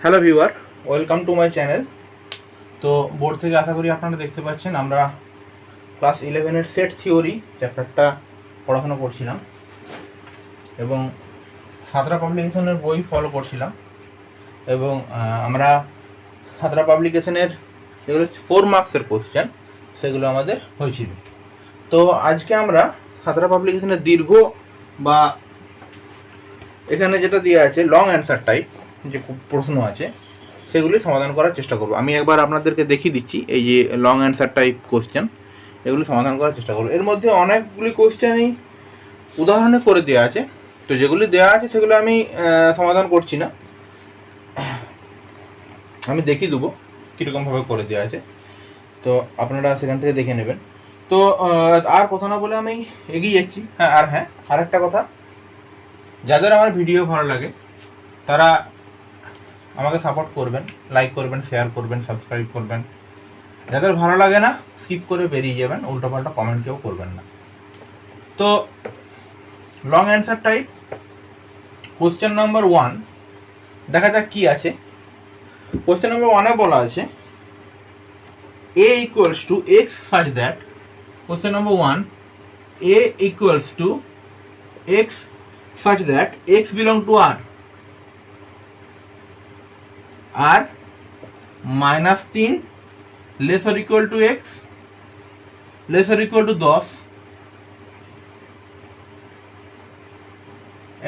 Hello viewer, welcome to my channel. তো board থেকে আশা করি আপনারা দেখতে পাচ্ছেন আমরা ক্লাস 11-এর সেট থিওরি চ্যাপ্টারটা পড়াশোনা করছিলাম এবং সাঁতরা পাবলিকেশনের বই ফলো করছিলাম এবং আমরা সাঁতরা পাবলিকেশনের যেগুলো 4 মার্কসের কোশ্চেন সেগুলো আমাদের হয়েছিল। তো আজকে আমরা সাঁতরা পাবলিকেশনের দীর্ঘ বা এখানে যেটা দেওয়া আছে লং অ্যান্সার টাইপ যে প্রশ্ন আছে সেগুলি সমাধান করার চেষ্টা করব। আমি একবার আপনাদেরকে দেখিয়ে দিচ্ছি এই যে লং অ্যান্সার টাইপ কোশ্চেন, এগুলি সমাধান করার চেষ্টা করব। এর মধ্যে অনেকগুলি কোশ্চেনই উদাহরণে করে দেওয়া আছে, তো যেগুলি দেওয়া আছে সেগুলো আমি সমাধান করছি না, আমি দেখিয়ে দেবো কীরকমভাবে করে দেওয়া আছে, তো আপনারা সেখান থেকে দেখে নেবেন। তো আর কথা না বলে আমি এগিয়ে যাচ্ছি। আর একটা কথা, যাদের আমার ভিডিও ভালো লাগে তারা আমাকে সাপোর্ট করবেন, লাইক করবেন, শেয়ার করবেন, সাবস্ক্রাইব করবেন। যাদের ভালো লাগে না স্কিপ করে বেরিয়ে যাবেন, উল্টোপাল্টা কমেন্ট কেউ করবেন না। তো long answer type question number 1 দেখা যাক কি আছে। কোশ্চেন নাম্বার 1-এ বলা আছে a equals to x such that, question number 1, a equals to x such that x belong to r minus 3 less or equal to x less or equal to 10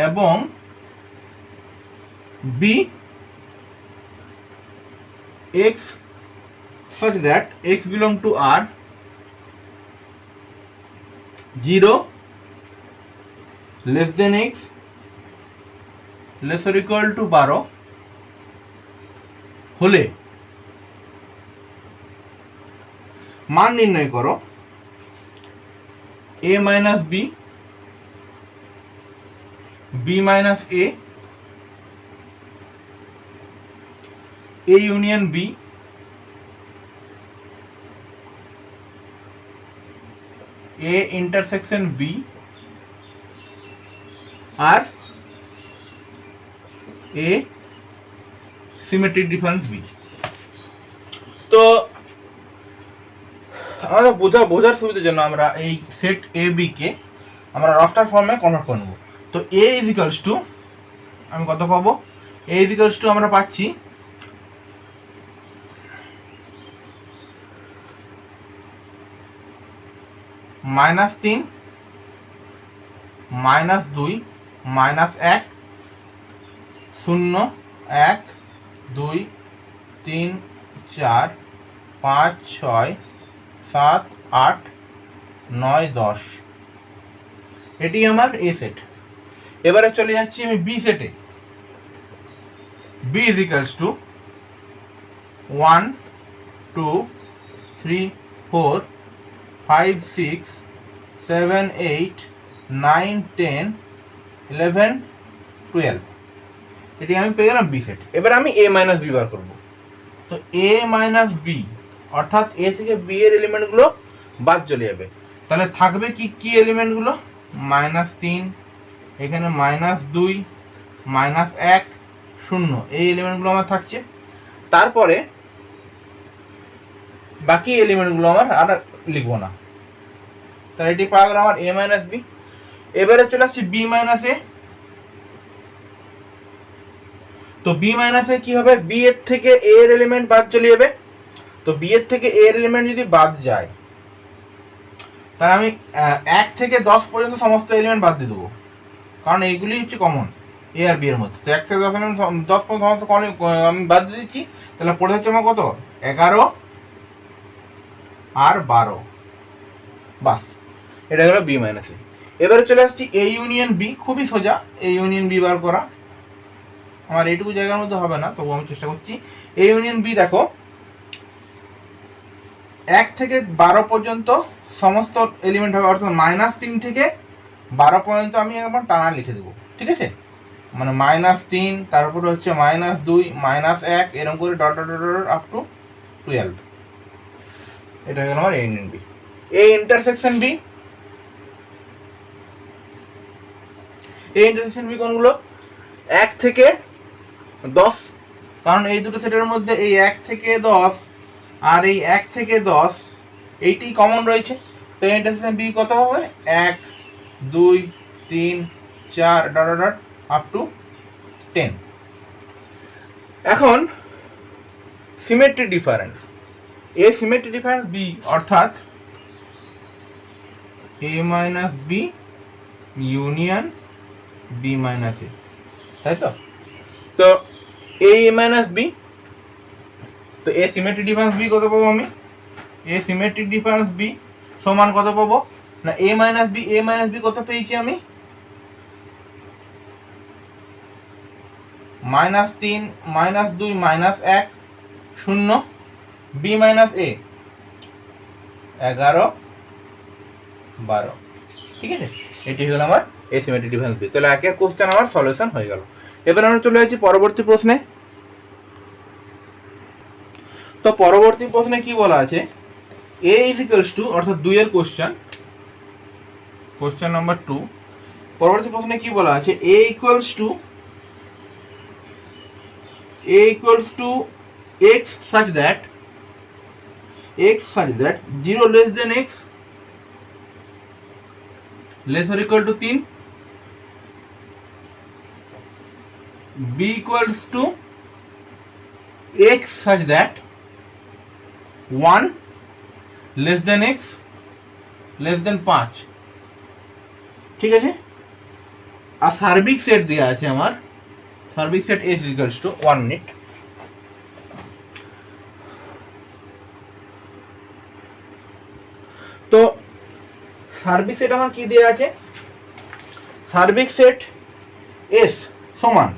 এবং b x such that x belong to r 0 less than x less or equal to 12 হলে মান নির্ণয় করো a minus b b minus a union b a intersection b আর a symmetric difference b। তো আমাদের বোঝার সুবিধার জন্য আমরা এই সেট এ বি কে আমরা রফটার ফর্মে কনভার্ট করে নেব। তো a ইজ ইকুয়ালস টু, আমি কত পাবো, a ইজ ইকুয়ালস টু আমরা পাচ্ছি -3 -2 -1 0 1 2 3 4 5 6 7 8 9 10, এটি আমার এ সেট। এবারে চলে যাচ্ছি আমি বি সেটে। বি ইজ ইকুয়ালস টু 1 2 3 4 5 6 7 8 9 10 11 12, এটি আমি পেয়ে গেলাম বি সেট। এবার আমি এ মাইনাস বি বার করবো। তো এ মাইনাস বি অর্থাৎ এ থেকে বি এর এলিমেন্টগুলো বাদ চলে যাবে, তাহলে থাকবে কি কি এলিমেন্টগুলো, -3, এখানে -2 -1 0, এই এলিমেন্টগুলো আমার থাকছে। তারপরে বাকি এলিমেন্টগুলো আমার আর লিখবো না, তাহলে এটি পাওয়া গেল আমার এ মাইনাস বি। এবারে চলে আসছি বি মাইনাস এ। তো বি মাইনাস এ কি হবে, বি এর থেকে এ এর এলিমেন্ট বাদ চলে যাবে। তো বি এর থেকে এ এর এলিমেন্ট যদি বাদ যায় তাহলে আমি 1 থেকে 10 পর্যন্ত সমস্ত এলিমেন্ট বাদ দিয়ে দেবো, কারণ এইগুলি হচ্ছে কমন এ আর বি এর মধ্যে। তো 1 থেকে 10 পর্যন্ত সমস্ত আমি বাদ দিয়ে দিচ্ছি, তাহলে পড়ে হচ্ছে আমার কত, 11 আর 12, বাস এটা হলো বি মাইনাস এ। এবারে চলে আসছি এ ইউনিয়ন বি, খুবই সোজা এ ইউনিয়ন বি বার করা, আমার এইটুকু জায়গার মধ্যে হবে না, তবু আমি চেষ্টা করছি। এ ইউনিয়ন বি দেখো 1 থেকে 12 পর্যন্ত সমস্ত এলিমেন্ট হবে, অর্থাৎ -3 থেকে 12 পর্যন্ত আমি একবার টানা লিখে দেবো, ঠিক আছে, মানে -3, তারপরে হচ্ছে -2 -1 এরকম করে dot dot dot up to 12, এটা হয়ে গেল আমার A union B. A intersection B, এই ইন্টারসেকশন বি কোনগুলো, 1 থেকে 10 কারণ এই দুটো সেটের মধ্যে এই 1 থেকে 10 আর এই 1 থেকে 10 এইটি কমন রয়েছে। তো এই ইন্টারসেকশন বি কত হবে? 1 2 3 4 dot dot dot up to 10। এখন symmetry difference, A symmetry difference B অর্থাৎ A minus B union B minus A, তাই তো? তো এ মাইনাস বি, তো এ সিমেট্রিক ডিফারেন্স বি কত পাবো আমি? এ সিমেট্রিক ডিফারেন্স বি সমান কত পাবো না এ মাইনাস বি কত পেয়েছি আমি? -3 -2 -1 0 বি মাইনাস এ 11 12। ঠিক আছে, এটি হলো আমার এ সিমেট্রিক ডিফারেন্স বি। তাহলে এক কোশ্চেন আমার সলিউশন হয়ে গেল। এবার আমরা চলে যাচ্ছি পরবর্তী প্রশ্নে। তো পরবর্তী প্রশ্নে কি বলা আছে? এ ইজ ইকুয়ালস টু, অর্থাৎ 2 এর কোশ্চেন নাম্বার 2। পরবর্তী প্রশ্নে কি বলা আছে? A equals to x such that 0 less than x less or equal to 3, b equals to x such that 1 less than x less than 5। ঠিক আছে, আর সার্বিক সেট দেওয়া আছে আমার, সার্বিক set s equals to 1 minute. তো সার্বিক সেট আমার কি দেওয়া আছে? সার্বিক সেট s সমান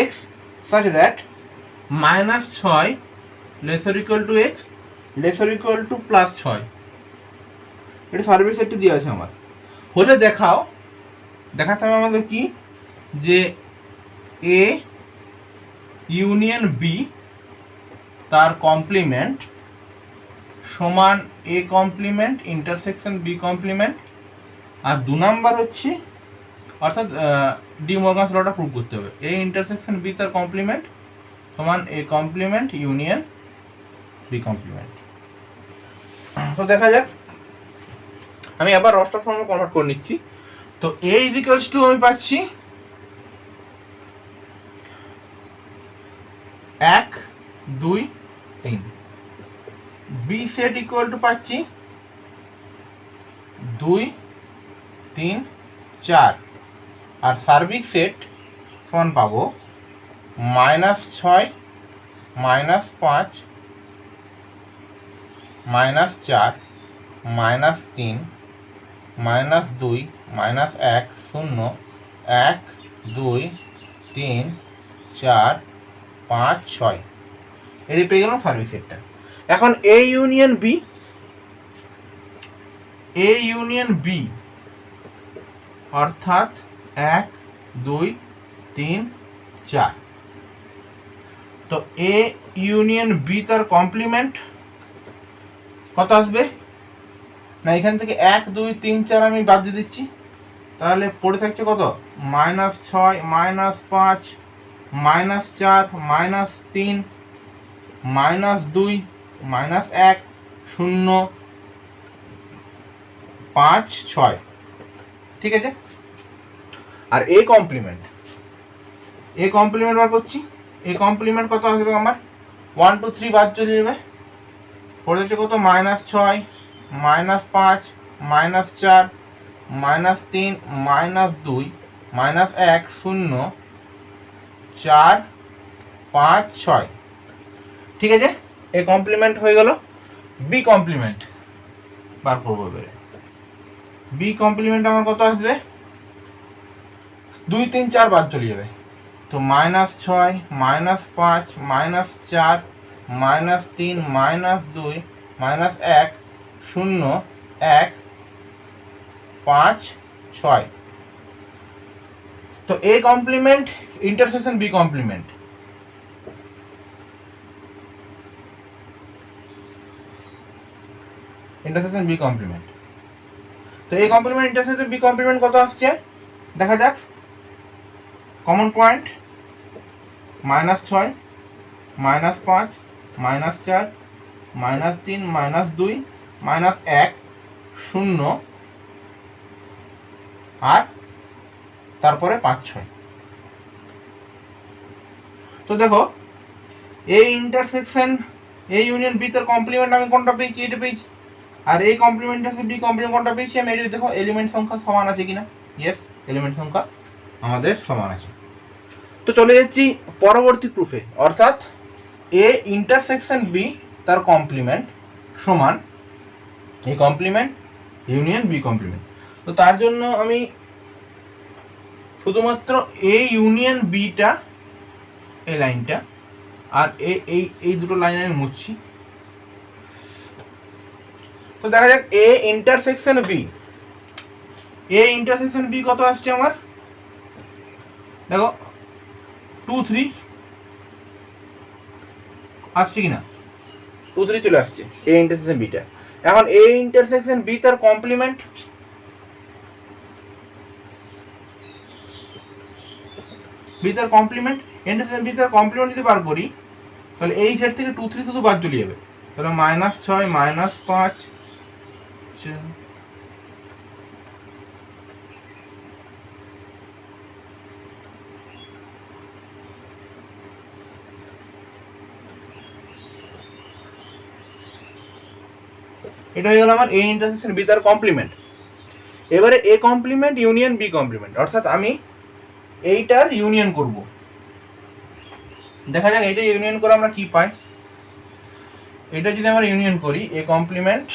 x such that -6 less or equal to x less or equal to +6। এটা সার্বিক সেটটি দেওয়া আছে আমার। হলে দেখাচ্ছে আমাদের কি, যে এ ইউনিয়ন বি তার কমপ্লিমেন্ট সমান A complement intersection B complement. আর 2 নাম্বার হচ্ছে, অর্থাৎ ডি মর্গানস লটা প্রুভ করতে হবে, এ ইন্টারসেকশন বি তার কমপ্লিমেন্ট সমান A complement union B complement. তো দেখা যাক, আমি আবার রস্টার ফর্মে কনভার্ট করে নিচ্ছি। তো এ ইজ ইকুয়ালস টু আমি পাচ্ছি 1 2 3, বি সেট ইকুয়াল টু পাচ্ছি 2 3 4, আর সার্বিক সেট সমান পাবো -6 -5 -4 -3 -2 -1 0 1 2 3 4 5 6। এটি পেয়ে গেলাম সার্বিক সেটটা। এখন এ ইউনিয়ন বি অর্থাৎ 1 2 3 4। তো এ ইউনিয়ন বি তার কমপ্লিমেন্ট কত আসবে না, এখান থেকে 1 2 3 4 আমি বাদ দিয়ে দিচ্ছি, তাহলে পড়ে থাকছে কত? -6 -5 -4 -3 -2 -1 0 5 6। ঠিক আছে, আর এ কমপ্লিমেন্ট বার করছি। এ কমপ্লিমেন্ট কত আসবে আমার? 1 2 3 বাদ চলে যাবে, পড়ে যাচ্ছে কত? -6 -5 -4 -3 -2 -1 0 4 5 6। ঠিক আছে, এ কমপ্লিমেন্ট হয়ে গেল। বি কমপ্লিমেন্ট বার করবো এবারে। বি কমপ্লিমেন্ট আমার কত আসবে? 2 3 4 বাদ চলে যাবে, তো -6 -5 -4 -3 -2 -1 0 1 5 6। তো A complement intersection B complement, intersection B complement. তো এই কমপ্লিমেন্ট ইন্টারসেকশন বি কমপ্লিমেন্ট কত আসছে দেখা যাক। কমন পয়েন্ট -6 -5 -4 -3 -2 -1 0 আর তারপরে 5 6। তো দেখো এই ইন্টারসেকশন এ ইউনিয়ন বি তার কমপ্লিমেন্ট আমি কোনটা পেয়েছি, এটা পেয়েছি। আর এই কমপ্লিমেন্ট আছে বি কমপ্লিমেন্ট কোনটা পেয়েছি আমি, এটা দেখো এলিমেন্ট সংখ্যা সমান আছে কিনা। ইয়েস, এলিমেন্ট সংখ্যা আমাদের সমান আছে। তো চলে যাচ্ছি পরবর্তী প্রুফে, অর্থাৎ এ ইন্টারসেকশন বি তার কমপ্লিমেন্ট সমান A complement union B complement. তো তার জন্য আমি শুধুমাত্র এ ইউনিয়ন বিটা এই লাইনটা আর এই দুটো লাইন আমি মুছছি। তো দেখা যাক A intersection B, A intersection B কত আসছে আমার, দেখো 2 3 আসছে কিনা, 2 3 চলে আসছে এ ইন্টারসেকশন বিটা। এখন এ ইন্টারসেকশন বি তার কমপ্লিমেন্ট, বি তার কমপ্লিমেন্ট ইন্টারসেকশন বি তার কমপ্লিমেন্ট যদি বার করি তাহলে এই সেট থেকে 2 3 শুধু বাদ চলে যাবে, তাহলে -6 -5 এটা হয়ে গেল আমার এ ইন্টারসেকশন বি তার কমপ্লিমেন্ট। এবারে A complement union B complement, অর্থাৎ আমি এইটার ইউনিয়ন করব। দেখা যাক এইটা ইউনিয়ন করে আমরা কি পাই। এটা যদি আমরা ইউনিয়ন করি এ কমপ্লিমেন্ট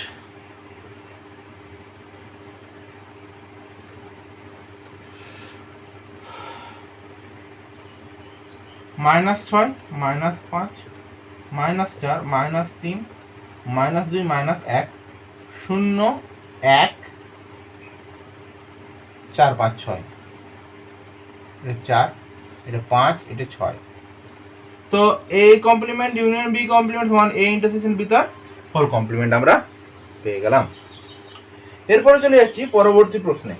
-6 -5 -4 -3 -2 -1 0 1 4 5 6, এটা 4 এটা 5 এটা 6। তো A complement union B complement সমান এ ইন্টারসেকশন বি তার হোল কমপ্লিমেন্ট আমরা পেয়ে গেলাম। এরপরে চলে যাচ্ছি পরবর্তী প্রশ্নে।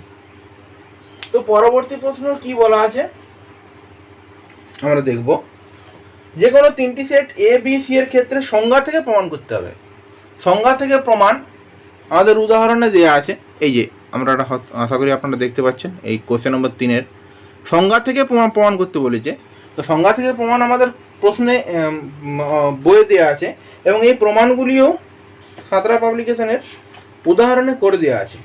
তো পরবর্তী প্রশ্ন কি বলা আছে আমরা দেখব, যে কোনো তিনটি সেট এ বি সি এর ক্ষেত্রে সংজ্ঞা থেকে প্রমাণ করতে হবে। সংজ্ঞা থেকে প্রমাণ আমাদের উদাহরণে দেওয়া আছে, এই যে আমরা আশা করি আপনারা দেখতে পাচ্ছেন এই কোশ্চেন নম্বর 3-এর সংজ্ঞা থেকে প্রমাণ করতে বলেছে। তো সংজ্ঞা থেকে প্রমাণ আমাদের প্রশ্নে বইয়ে দেওয়া আছে এবং এই প্রমাণগুলিও সাঁতরা পাবলিকেশনের উদাহরণে করে দেওয়া আছে।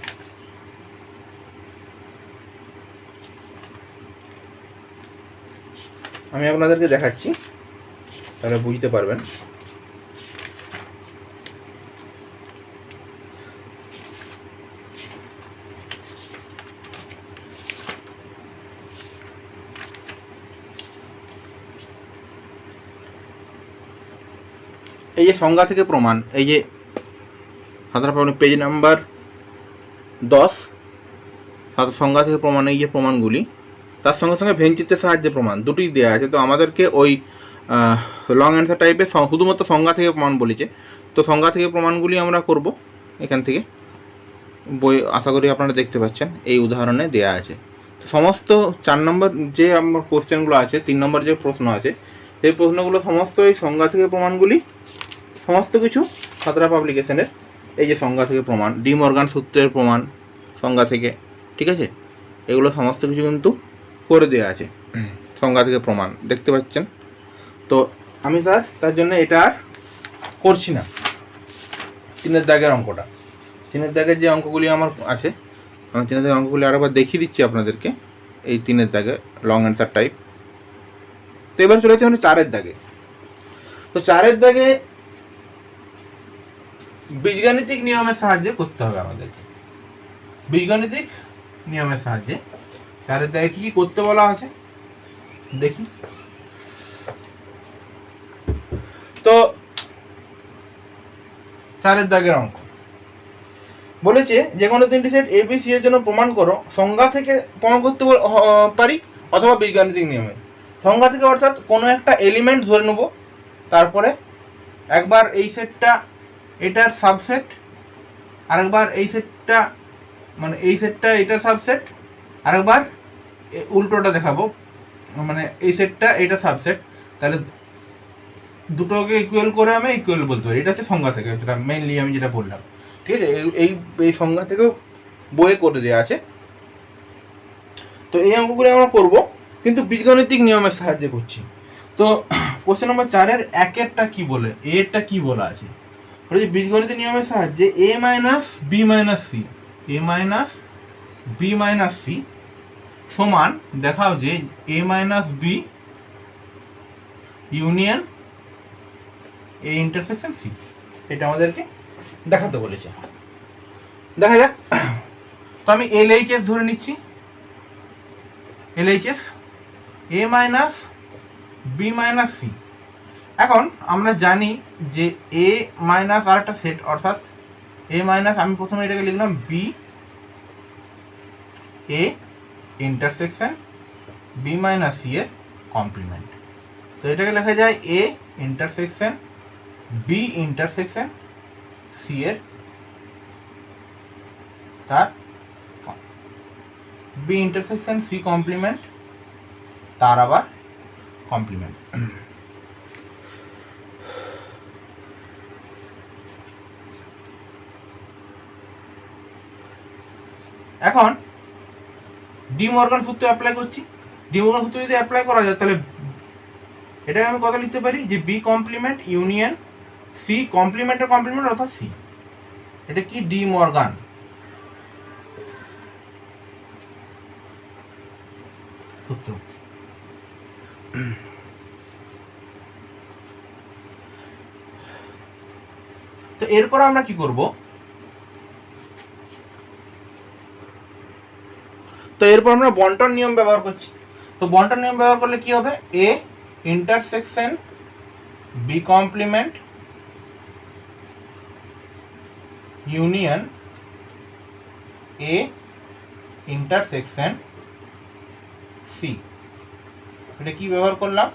আমি আপনাদেরকে দেখাচ্ছি, তাহলে বুঝতে পারবেন। এই যে সংজ্ঞা থেকে প্রমাণ, এই যে সাঁতরা পাবলিক পেজ নাম্বার 10, সংজ্ঞা থেকে প্রমাণ, এই যে প্রমাণগুলি তার সঙ্গে সঙ্গে ভেঙচিত্রের সাহায্যে প্রমাণ দুটি দেওয়া আছে। তো আমাদেরকে ওই লং অ্যান্সার টাইপের শুধুমাত্র সংজ্ঞা থেকে প্রমাণ বলেছে। তো সংজ্ঞা থেকে প্রমাণগুলি আমরা করব এখান থেকে, বই আশা করি আপনারা দেখতে পাচ্ছেন এই উদাহরণে দেওয়া আছে। তো সমস্ত 4 নম্বর যে আমার কোশ্চেনগুলো আছে, 3 নম্বর যে প্রশ্ন আছে, সেই প্রশ্নগুলো সমস্ত এই সংজ্ঞা থেকে প্রমাণগুলি সমস্ত কিছু সাঁতরা পাবলিকেশনের এই যে সংজ্ঞা থেকে প্রমাণ, ডি মর্গান সূত্রের প্রমাণ সংজ্ঞা থেকে, ঠিক আছে, এগুলো সমস্ত কিছু কিন্তু করে দেওয়া আছে সংজ্ঞা থেকে প্রমাণ, দেখতে পাচ্ছেন। তো আমি তার জন্য এটা আর করছি না। 3-এর দাগের অঙ্কটা, 3-এর দাগের যে অঙ্কগুলি আমার আছে, আমি 3-এর দাগের অঙ্কগুলি আরেকবার দেখিয়ে দিচ্ছি আপনাদেরকে, এই 3-এর দাগে লং অ্যান্সার টাইপ। তো এবার চলে যাচ্ছে মানে 4-এর দাগে। তো 4-এর দাগে বীজগাণিতিক নিয়মের সাহায্যে করতে হবে আমাদেরকে। বীজগাণিতিক নিয়মের সাহায্যে 4-এর দাগে কি করতে বলা আছে দেখি। তো 4-এর দাগের অঙ্ক বলেছে, যে কোনো তিনটি সেট এ বি সি এর জন্য প্রমাণ করো। সংজ্ঞা থেকে প্রমাণ করতে পারি অথবা বীজগাণিতিক নিয়মে। সংজ্ঞা থেকে অর্থাৎ কোনো একটা এলিমেন্ট ধরে নেব, তারপরে একবার এই সেটটা এটার সাবসেট, আরেকবার এই সেটটা মানে এই সেটটা এটার সাবসেট, আরেকবার উল্টোটা দেখাবো, মানে এই সেটটা এটা সাবসেট, তাহলে দুটোকে ইকুয়াল করে আমি ইকুয়াল বলতে পারি। এটা হচ্ছে সংজ্ঞা থেকে, যেটা মেইনলি আমি যেটা বললাম, ঠিক আছে। এই এই সংজ্ঞা থেকেও বইয়ে করে দেওয়া আছে। তো এই অঙ্কগুলো আমরা করব, কিন্তু বীজগণিতিক নিয়মের সাহায্যে করছি। তো কোশ্চেন নম্বর 4-এর 1-এরটা কি বলে, এরটা কি বলা আছে, বলেছে বীজগণিতিক নিয়মের সাহায্যে a minus B minus C, a minus B minus C সমান দেখাও যে a minus B union A intersection C. এটা আমাদেরকে দেখাতে বলেছে। দেখা যাক। তো আমি LHS ধরে নিচ্ছি, LHS a minus B minus C. এখন আমরা জানি যে a মাইনাস আর একটা সেট, অর্থাৎ a মাইনাস, আমি প্রথমে এটাকে লিখলাম B A intersection B minus C এর কমপ্লিমেন্ট। তো এটাকে লেখা যায় a intersection B intersection C এর, তার বি ইন্টারসেকশন সি কমপ্লিমেন্ট, তার আবার কমপ্লিমেন্ট। এখন ডি মর্গান সূত্র অ্যাপ্লাই করছি। ডি মর্গান সূত্র যদি অ্যাপ্লাই করা যায়, তাহলে এটাকে আমি কত লিখতে পারি, যে বি কমপ্লিমেন্ট ইউনিয়ন সি কমপ্লিমেন্টের কমপ্লিমেন্ট, অর্থাৎ সি। এটা কি, ডি মর্গান সূত্র। তো এরপর আমরা কি করব, তো এরপর আমরা বন্টন নিয়ম ব্যবহার করছি। তো বন্টন নিয়ম ব্যবহার করলে কি হবে, A intersection B complement union A intersection C. এটা কি ব্যবহার করলাম,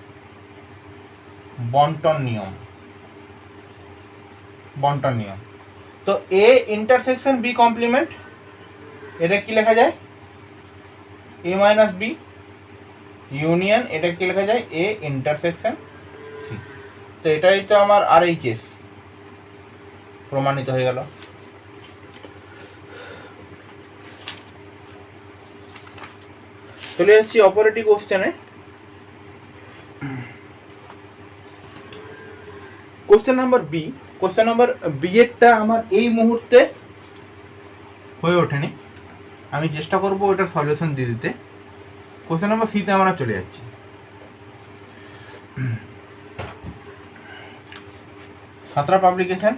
বন্টন নিয়ম, বন্টন নিয়ম। তো এ ইন্টারসেকশন বি কমপ্লিমেন্ট, এটা কি লেখা যায়, এ মাইনাস বি ইউনিয়ন, এটা কি লেখা যায়, এ ইন্টারসেকশন সি। তো এটাই তো আমার RHS প্রমাণিত হয়ে গেল। চলে যাচ্ছি অপারেটিভ কোশ্চেনে। Question number B. Question number B এরটা আমার এই মুহূর্তে হয়ে ওঠেনি, আমি চেষ্টা করব ওটার সলিউশন দিয়ে দিতে। কোশ্চেন নাম্বার সিতে আমরা চলে যাচ্ছি। Santra publication,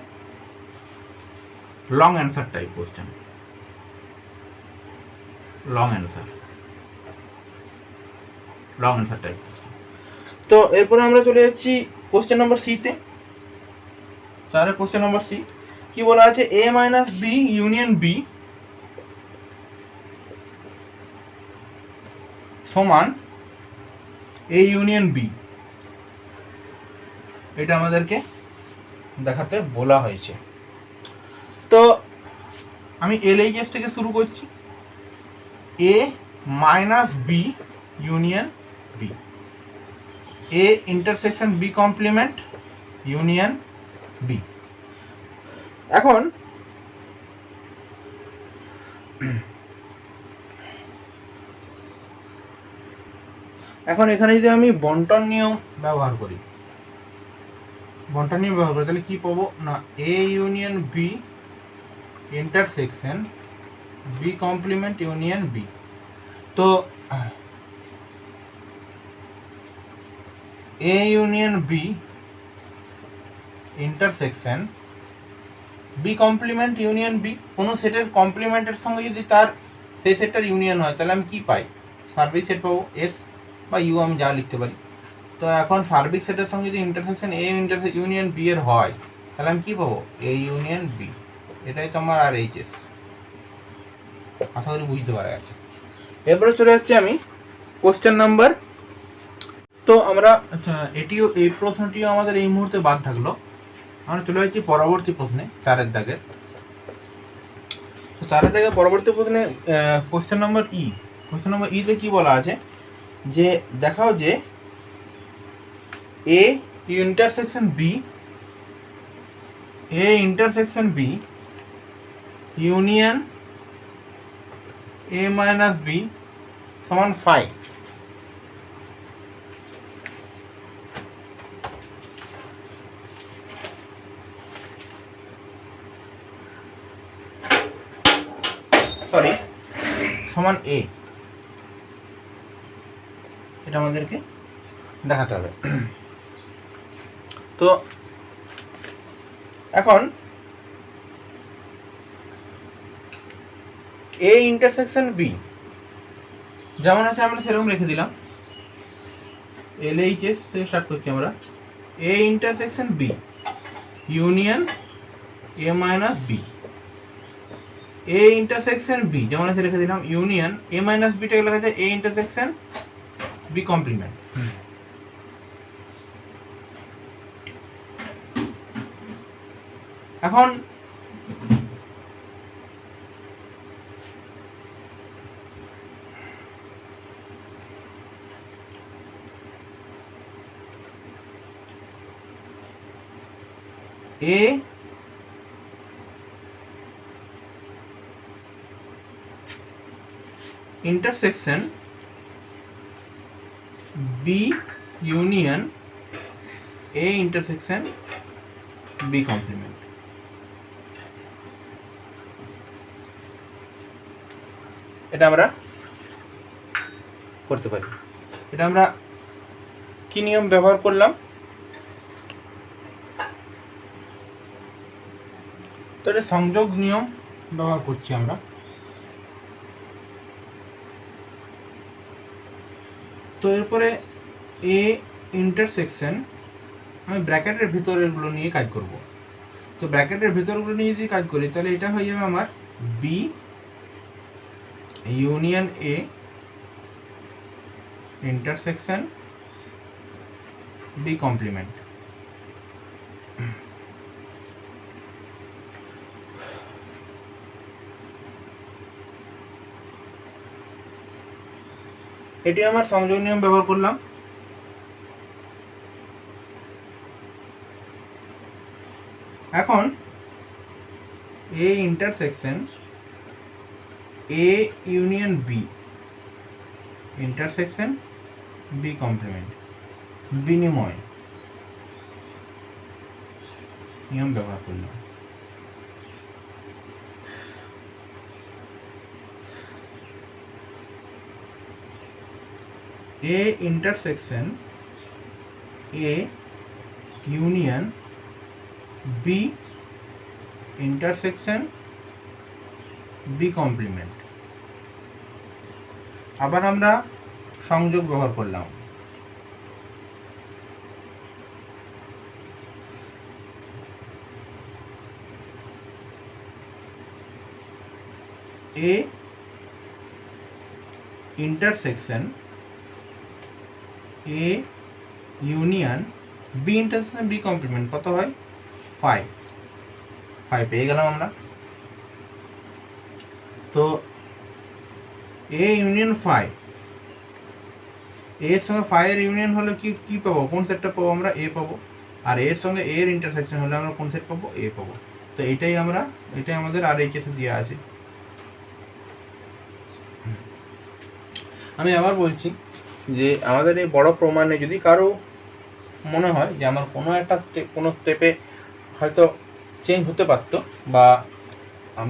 long answer type question, long answer type. তো এরপরে আমরা চলে যাচ্ছি কোশ্চেন নাম্বার সিতে। তাহলে কোশ্চেন নাম্বার সি কি বলা আছে, এ মাইনাস বি ইউনিয়ন বি সমান এ ইউনিয়ন বি। এটা আমাদেরকে দেখাতে বলা হয়েছে। তো আমি LHS থেকে শুরু করছি, A minus B union B, A intersection B complement union B. এখন এখানে যদি আমি বন্টন নিয়ম ব্যবহার করি, তাহলে কি পাবো না, A union B intersection B complement union B. তো A union B intersection B complement union B, কোনো সেটের কমপ্লিমেন্টের সঙ্গে যদি তার সেই সেটটার ইউনিয়ন হয়, তাহলে আমি কি পাই, সার্বিক সেট পাবো, এস বা ইউ আমি যা লিখতে পারি। তো এখন সার্বিক সেটের সঙ্গে যদি ইন্টারসেকশন এ ইউনিয়ন বি এর হয়, তাহলে আমি কি পাবো, এ ইউনিয়ন বি। এটাই তো আমার RHS, আশা করি বুঝতে পারা গেছে। এরপরে চলে যাচ্ছি আমি কোশ্চেন নাম্বার। তো আমরা এই প্রশ্নটিও আমাদের এই মুহূর্তে বাদ থাকলো। আমরা চলে যাচ্ছি পরবর্তী প্রশ্নে, 4-এর দাগের। তো 4-এর দাগের পরবর্তী প্রশ্নে question number E. Question number ইতে কি বলা আছে, যে দেখাও যে A intersection B union A minus B সমান 5। সরি, সমান এ, এটা আমাদেরকে দেখাতে হবে। তো এখন এ ইন্টারসেকশন বি যেমন আছে আমরা সেরকম রেখে দিলাম। LHS থেকে স্টার্ট করছি আমরা। A intersection B union A minus B, A intersection B যেমন আছে রেখে দিলাম, ইউনিয়ন এ মাইনাস বিটাকে লেখা যায় এ ইন্টারসেকশন বি কমপ্লিমেন্ট। এখন A intersection B union A intersection B complement. এটা আমরা করতে পারি। এটা আমরা কি নিয়ম ব্যবহার করলাম? তো এটা সংযোগ নিয়ম ব্যবহার করছি আমরা। তো এরপরে এ ইন্টারসেকশন আমি ব্র্যাকেটের ভিতরেরগুলো নিয়ে কাজ করব। তো ব্র্যাকেটের ভিতরগুলো নিয়ে যদি কাজ করি তাহলে এটা হয়ে যাবে আমার B union A intersection B complement. এটি আমার সংযোগ নিয়ম ব্যবহার করলাম। এখন A intersection A union B intersection B complement, বিনিময় নিয়ম ব্যবহার করলাম। A intersection A union B intersection B complement. আবার আমরা সংযোগ ব্যবহার করলাম। A intersection A union B intersection B complement কত হয়? 5 পেয়ে গেলাম আমরা। তো এ ইউনিয়ন 5, এর সঙ্গে 5 এর ইউনিয়ন হলে কি পাবো? কোন সেটটা পাবো? আমরা এ পাবো। আর এর সঙ্গে এর ইন্টারসেকশন হলে আমরা কোন সেট পাবো? এ পাবো। তো এটাই আমাদের RHS দেওয়া আছে। আমি আবার বলছি যে আমাদের এই বড় প্রমাণে যদি কারো মনে হয় যে আমার কোনো স্টেপে হয়তো চেঞ্জ হতে পারতো বা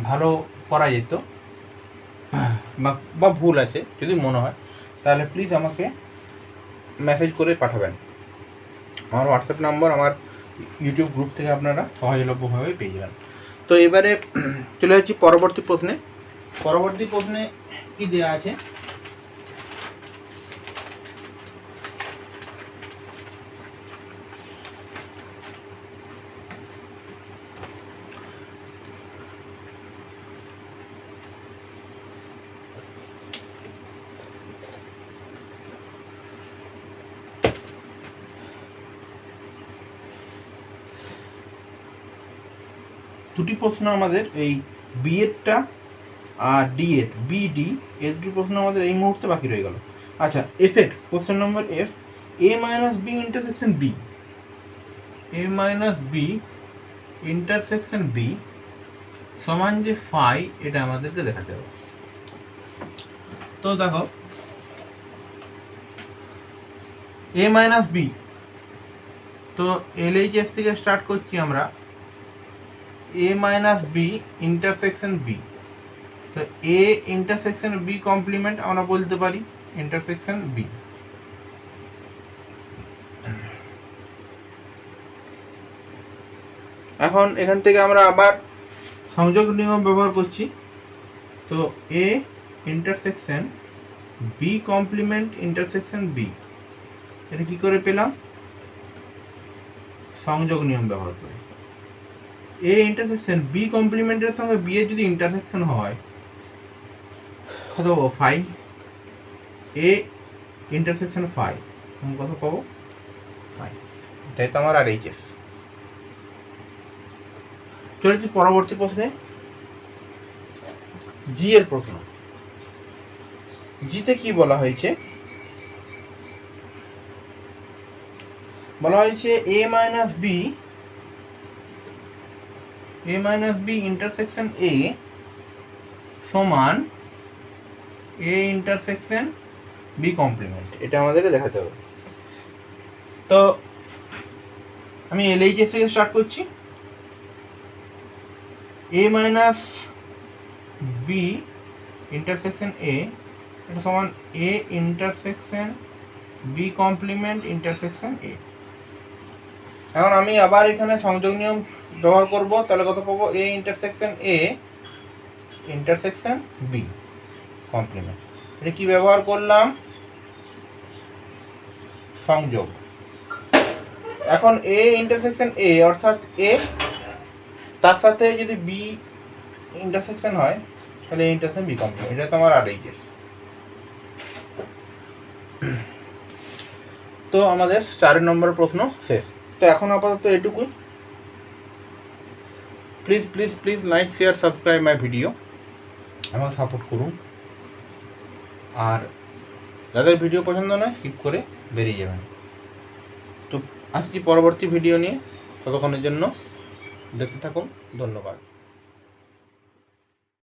ভালো করা যেত বা ভুল আছে যদি মনে হয়, তাহলে প্লিজ আমাকে মেসেজ করে পাঠাবেন। আমার হোয়াটসঅ্যাপ নাম্বার আমার ইউটিউব গ্রুপ থেকে আপনারা সহজলভ্যভাবে পেয়ে যাবেন। তো এবারে চলে যাচ্ছি পরবর্তী প্রশ্নে কি দেওয়া আছে? দুটি প্রশ্ন আমাদের এই বিএডটা আর ডিএড বিডি এর দুটি প্রশ্ন আমাদের এই মুহূর্তে বাকি রয়ে গেল। আচ্ছা, effect, question number F, A minus B intersection B, A minus B intersection B সমান যে ফাই, এটা আমাদেরকে দেখাতে হবে। তো দেখো, এ মাইনাস বি, তো এলএইচএস থেকে স্টার্ট করছি আমরা, এ মাইনাস বি ইন্টারসেকশন বি, তো এ ইন্টারসেকশন বি কমপ্লিমেন্ট আমরা বলতে পারি ইন্টারসেকশন বি। এখন এখান থেকে আমরা আবার সংযোগ নিয়ম ব্যবহার করছি। তো A intersection B complement intersection B, এটা কি করে পেলাম? সংযোগ নিয়ম ব্যবহার করে। এ ইন্টারসেকশন বি কমপ্লিমেন্টের সঙ্গে বি এর যদি ইন্টারসেকশন হয় কত পাবো? ফাই। এ ইন্টারসেকশন ফাই, কত পাবো? ফাই। এটাই তো আমার আর এইচএস। চলেছি পরবর্তী প্রশ্নে, জি এর প্রশ্ন। জিতে কি বলা হয়েছে? বলা হয়েছে A minus B, A minus B intersection A সমান এ ইন্টারসেকশন বি কমপ্লিমেন্ট, এটা আমাদেরকে দেখাতে হবে। তো আমি এলএইচএস থেকে স্টার্ট করছি। A minus B intersection A, এটা সমান A intersection B complement intersection A. এখন আমি আবার এখানে সংযোগ নিয়ম ব্যবহার করব, তাহলে কত পাবো? A intersection A intersection B complement. এটা কি ব্যবহার করলাম? সংযোগ। এখন এ ইন্টারসেকশন এ অর্থাৎ এ, তার সাথে যদি বি ইন্টারসেকশন হয় তাহলে এ ইন্টারসেকশন বি কমপ্লিমেন্ট, এটা তোমার আর এইচএস। তো আমাদের 4 নম্বর প্রশ্ন শেষ। তো এখন আপাতত এটুকুই। Please please please like share subscribe my video, আমাকে সাপোর্ট করুন। আর যাদের ভিডিও পছন্দ নয় স্কিপ করে বেরিয়ে যাবেন। তো আসছি পরবর্তী ভিডিও নিয়ে, ততক্ষণের জন্য দেখতে থাকুন। ধন্যবাদ।